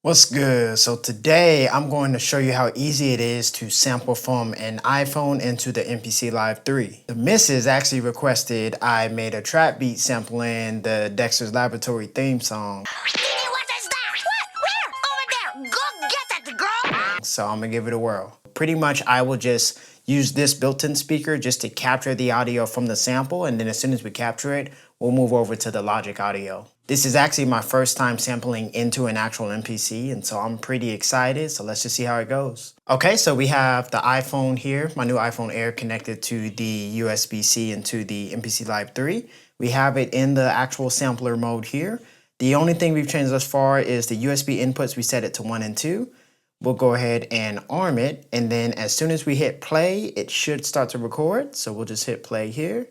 What's good? So today I'm going to show you how easy it is to sample from an iPhone into the MPC Live 3. The missus actually requested I made a trap beat sampling the Dexter's Laboratory theme song. What is that? What? Where? Over there. Go get it, girl. So I'm gonna give it a whirl. Pretty much I will just use this built-in speaker just to capture the audio from the sample, and then as soon as we capture it, we'll move over to the Logic audio. This is actually my first time sampling into an actual MPC, and so I'm pretty excited, so let's just see how it goes. Okay, so we have the iPhone here, my new iPhone Air connected to the USB-C into the MPC Live 3. We have it in the actual sampler mode here. The only thing we've changed thus far is the USB inputs, we set it to 1 and 2. We'll go ahead and arm it, and then as soon as we hit play, it should start to record. So we'll just hit play here.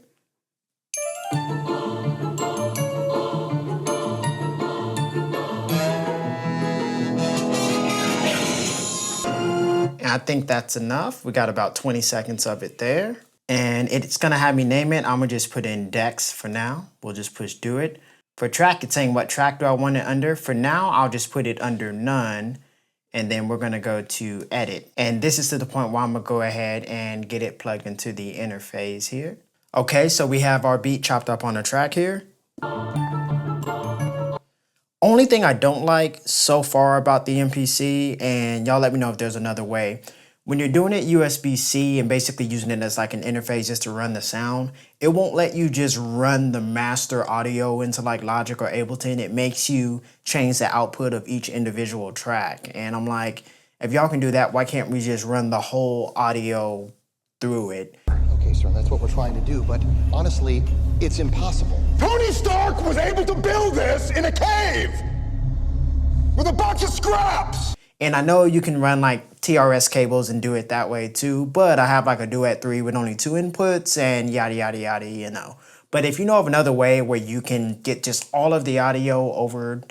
And I think that's enough. We got about 20 seconds of it there. And it's gonna have me name it. I'm gonna just put in Dex for now. We'll just push do it. For track, it's saying what track do I want it under. For now, I'll just put it under none. And then we're gonna go to edit. And this is to the point where I'm gonna go ahead and get it plugged into the interface here. Okay, so we have our beat chopped up on the track here. Only thing I don't like so far about the MPC, and y'all let me know if there's another way. When you're doing it USB-C and basically using it as like an interface just to run the sound, it won't let you just run the master audio into like Logic or Ableton. It makes you change the output of each individual track. And I'm like, if y'all can do that, why can't we just run the whole audio through it? Okay, sir, that's what we're trying to do, but honestly, it's impossible. Tony Stark was able to build this in a cave with a bunch of scraps. And I know you can run like TRS cables and do it that way too, but I have like a Duet 3 with only 2 inputs and yada, yada, yada, you know. But if you know of another way where you can get just all of the audio over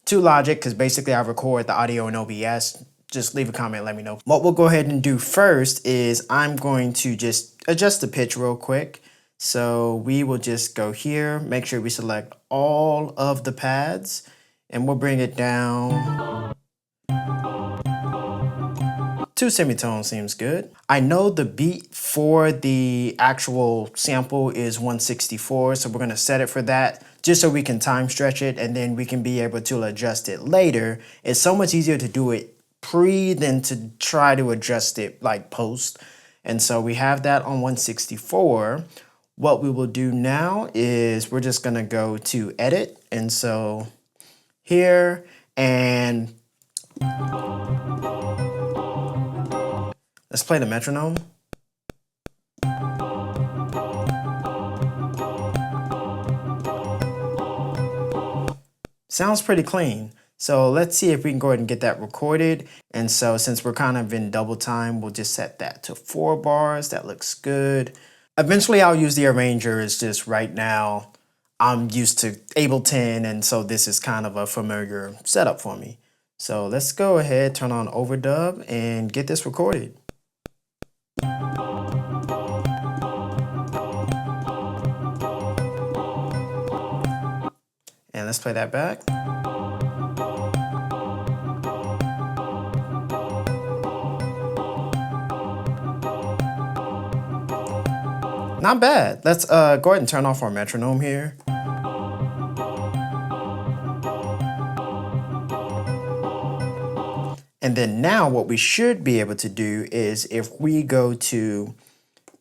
to Logic, because basically I record the audio in OBS, just leave a comment, let me know. What we'll go ahead and do first is I'm going to just adjust the pitch real quick. So we will just go here, make sure we select all of the pads, and we'll bring it down. 2 semitones seems good. I know the beat for the actual sample is 164, so we're gonna set it for that just so we can time stretch it and then we can be able to adjust it later. It's so much easier to do it pre than to try to adjust it like post. And so we have that on 164. What we will do now is we're just gonna go to edit. And so here, and let's play the metronome. Sounds pretty clean. So let's see if we can go ahead and get that recorded. And so since we're kind of in double time, we'll just set that to 4 bars. That looks good. Eventually I'll use the arranger. It's just right now I'm used to Ableton, and so this is kind of a familiar setup for me. So let's go ahead, turn on overdub and get this recorded. And let's play that back. Not bad. Let's go ahead and turn off our metronome here. And then now what we should be able to do is if we go to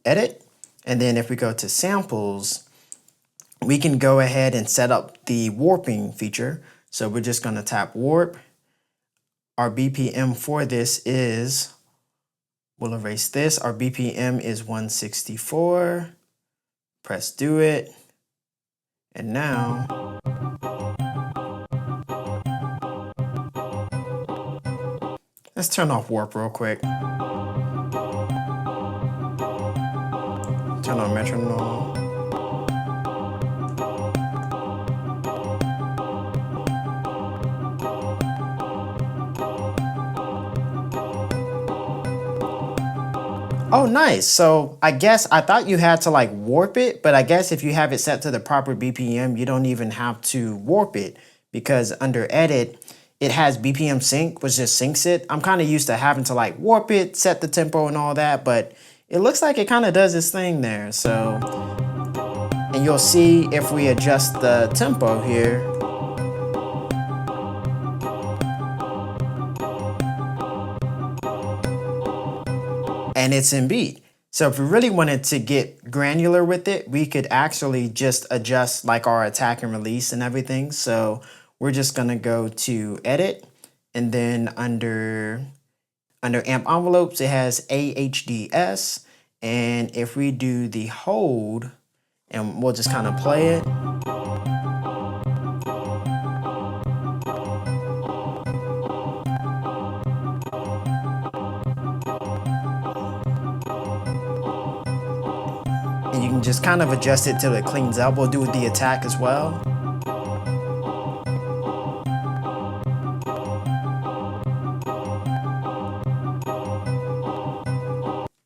edit, and then if we go to samples, we can go ahead and set up the warping feature. So we're just gonna tap warp. Our BPM for this is, we'll erase this. Our BPM is 164. Press do it. And now, let's turn off warp real quick. Turn on metronome. Oh, nice. So I guess I thought you had to like warp it, but I guess if you have it set to the proper BPM, you don't even have to warp it, because under edit, it has BPM sync, which just syncs it. I'm kind of used to having to like warp it, set the tempo and all that, but it looks like it kind of does its thing there. So, and you'll see if we adjust the tempo here, and it's in beat. So if we really wanted to get granular with it, we could actually just adjust like our attack and release and everything. So we're just gonna go to edit, and then under amp envelopes, it has AHDS. And if we do the hold, and we'll just kind of play it. And you can just kind of adjust it till it cleans up. We'll do the attack as well.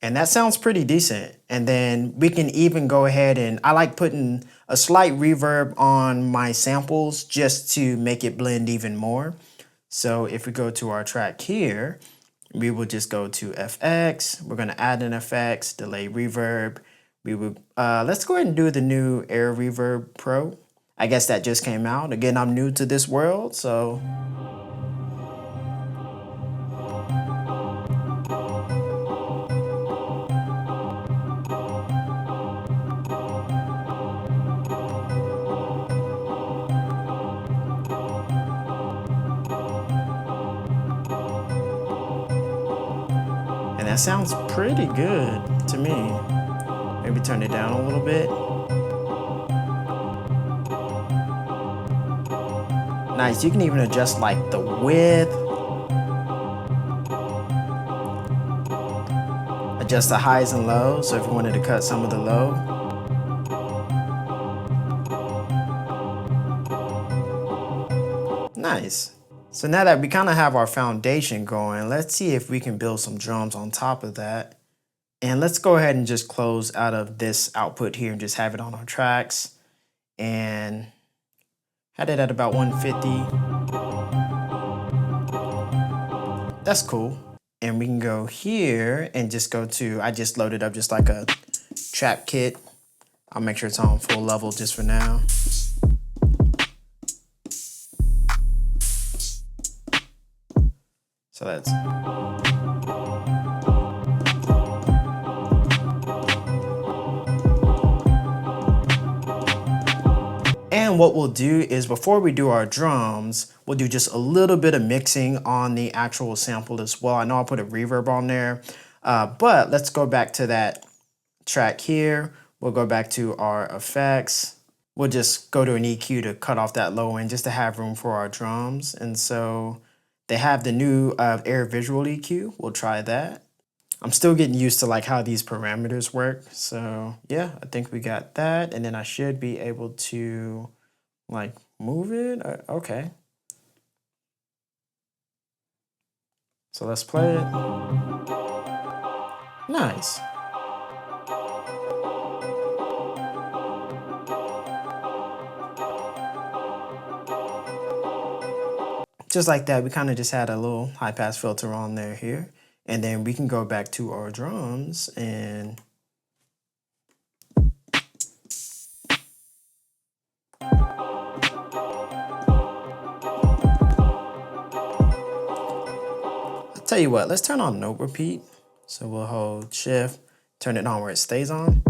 And that sounds pretty decent. And then we can even go ahead and I like putting a slight reverb on my samples just to make it blend even more. So if we go to our track here, we will just go to FX. We're gonna add an FX, delay reverb. We would, let's go ahead and do the new Air Reverb Pro. I guess that just came out. Again, I'm new to this world, so. And that sounds pretty good to me. Maybe turn it down a little bit. Nice, you can even adjust like the width. Adjust the highs and lows, so if you wanted to cut some of the low. Nice. So now that we kind of have our foundation going, let's see if we can build some drums on top of that. And let's go ahead and just close out of this output here and just have it on our tracks. And had it at about 150. That's cool. And we can go here and just go to, I just loaded up just like a trap kit. I'll make sure it's on full level just for now. So that's. And what we'll do is before we do our drums, we'll do just a little bit of mixing on the actual sample as well. I know I'll put a reverb on there, but let's go back to that track here. We'll go back to our effects. We'll just go to an EQ to cut off that low end just to have room for our drums. And so they have the new Air Visual EQ. We'll try that. I'm still getting used to like how these parameters work. So yeah, I think we got that. And then I should be able to like move it. Okay. So let's play it. Nice. Just like that, we kind of just had a little high pass filter on there here. And then we can go back to our drums and I'll tell you what, let's turn on note repeat. So we'll hold shift, turn it on where it stays on.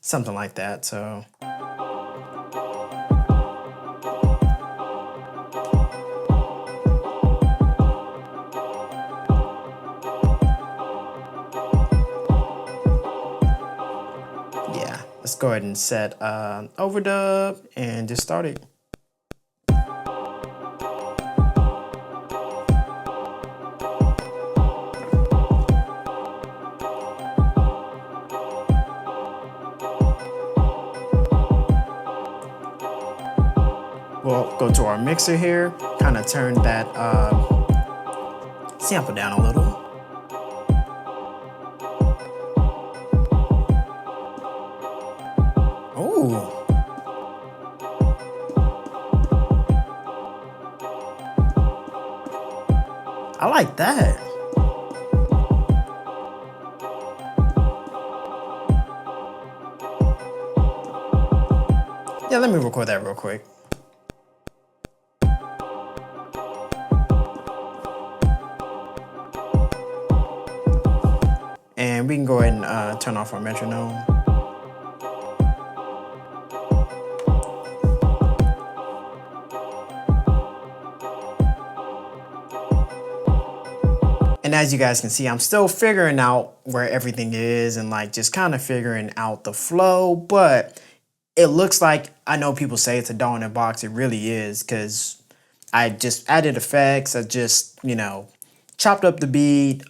Something like that, so. Let's go ahead and set overdub and just start it. We'll go to our mixer here, kind of turn that sample down a little. I like that. Yeah, let me record that real quick. And we can go ahead and turn off our metronome. And as you guys can see, I'm still figuring out where everything is and like just kind of figuring out the flow, but it looks like, I know people say it's a DAW in a box, it really is, because I just added effects, I just, you know, chopped up the beat,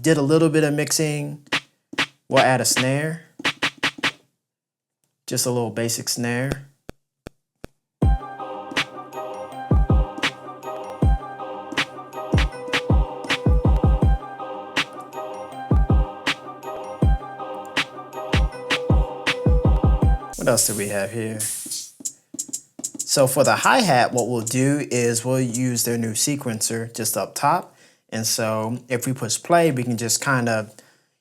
did a little bit of mixing. We'll add a snare, just a little basic snare. What else do we have here? So for the hi-hat, what we'll do is we'll use their new sequencer just up top. And so if we push play, we can just kind of,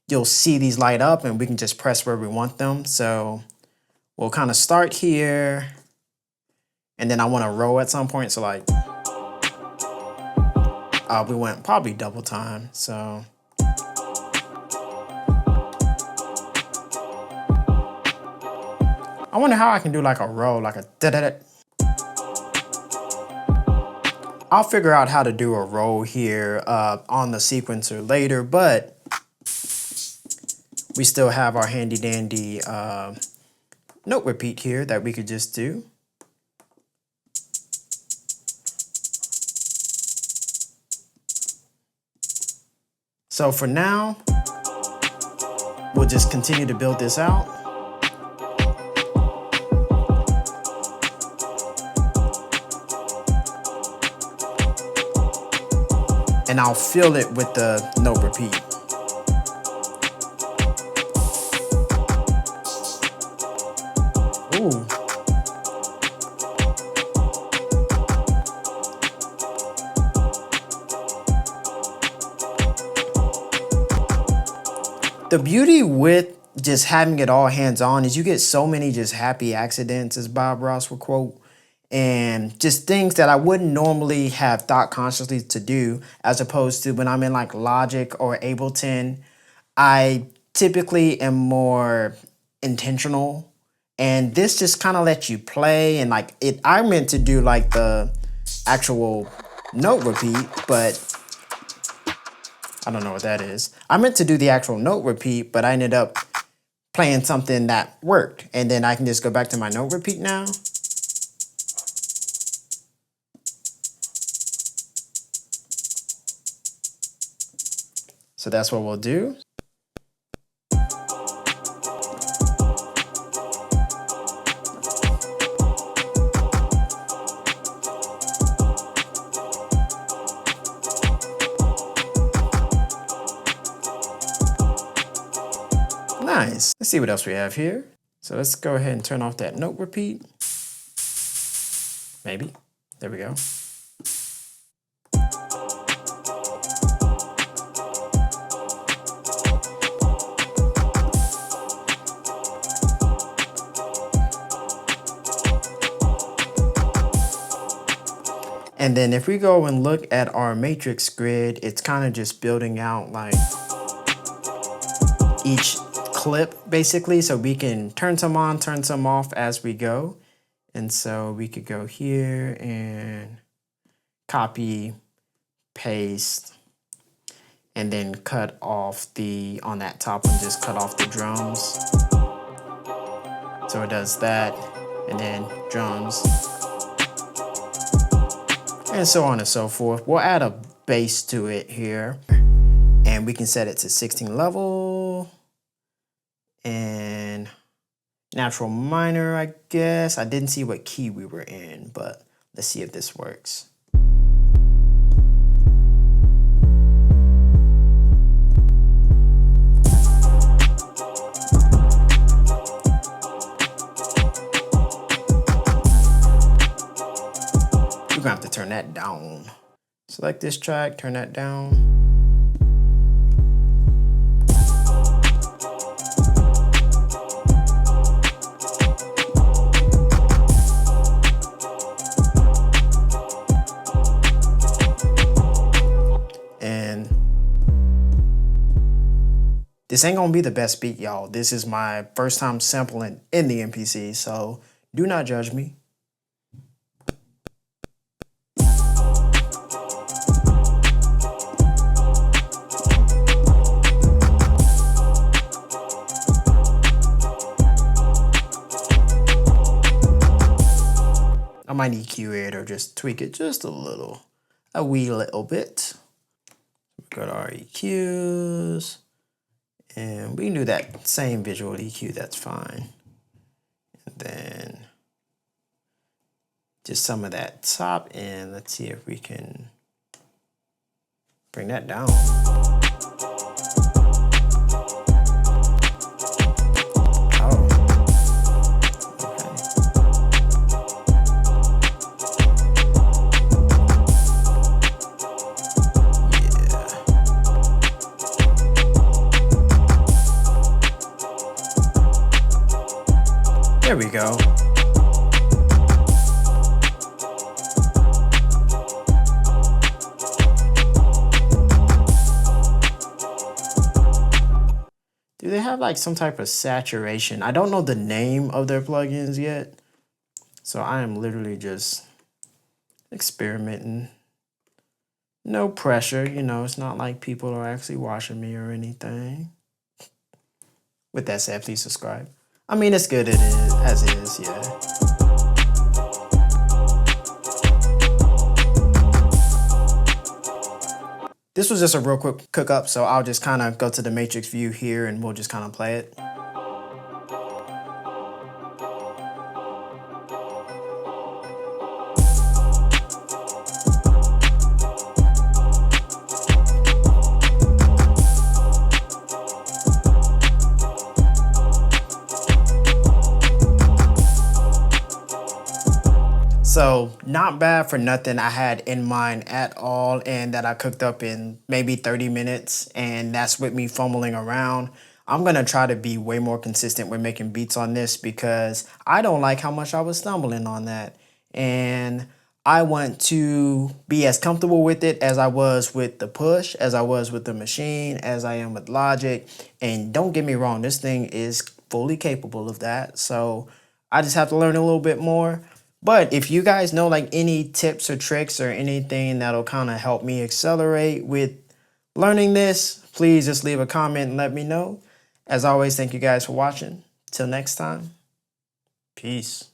you'll see these light up and we can just press where we want them. So we'll kind of start here. And then I want to roll at some point. So like, we went probably double time. So. I wonder how I can do like a roll, like a da-da-da. I'll figure out how to do a roll here on the sequencer later, but we still have our handy dandy note repeat here that we could just do. So for now, we'll just continue to build this out. And I'll fill it with the note repeat. Ooh. The beauty with just having it all hands-on is you get so many just happy accidents, as Bob Ross would quote. And just things that I wouldn't normally have thought consciously to do, as opposed to when I'm in like Logic or Ableton, I typically am more intentional. And this just kind of lets you play and like it. I meant to do like the actual note repeat, but I don't know what that is. I meant to do the actual note repeat, but I ended up playing something that worked. And then I can just go back to my note repeat now. So that's what we'll do. Nice. Let's see what else we have here. So let's go ahead and turn off that note repeat. Maybe. There we go. And then if we go and look at our matrix grid, it's kind of just building out like each clip basically. So we can turn some on, turn some off as we go. And so we could go here and copy, paste, and then cut off the, on that top one, just cut off the drums. So it does that, and then drums. And so on and so forth. We'll add a bass to it here. And we can set it to 16 level. And natural minor, I guess. I didn't see what key we were in, but let's see if this works. We're gonna have to turn that down. Select this track, turn that down. And this ain't gonna be the best beat, y'all. This is my first time sampling in the MPC, so do not judge me. I might EQ it or just tweak it just a little, a wee little bit. Go to our EQs, and we can do that same visual EQ, that's fine. And then just some of that top end. Let's see if we can bring that down. There we go. Do they have like some type of saturation? I don't know the name of their plugins yet, so I am literally just experimenting. No pressure, you know, it's not like people are actually watching me or anything. With that said, please subscribe. I mean, it's good as is, yeah. This was just a real quick cook up, so I'll just kind of go to the matrix view here and we'll just kind of play it. So not bad for nothing I had in mind at all, and that I cooked up in maybe 30 minutes, and that's with me fumbling around. I'm gonna try to be way more consistent with making beats on this because I don't like how much I was stumbling on that. And I want to be as comfortable with it as I was with the Push, as I was with the Machine, as I am with Logic. And don't get me wrong, this thing is fully capable of that. So I just have to learn a little bit more. But if you guys know like any tips or tricks or anything that'll kind of help me accelerate with learning this, please just leave a comment and let me know. As always, thank you guys for watching. Till next time, peace.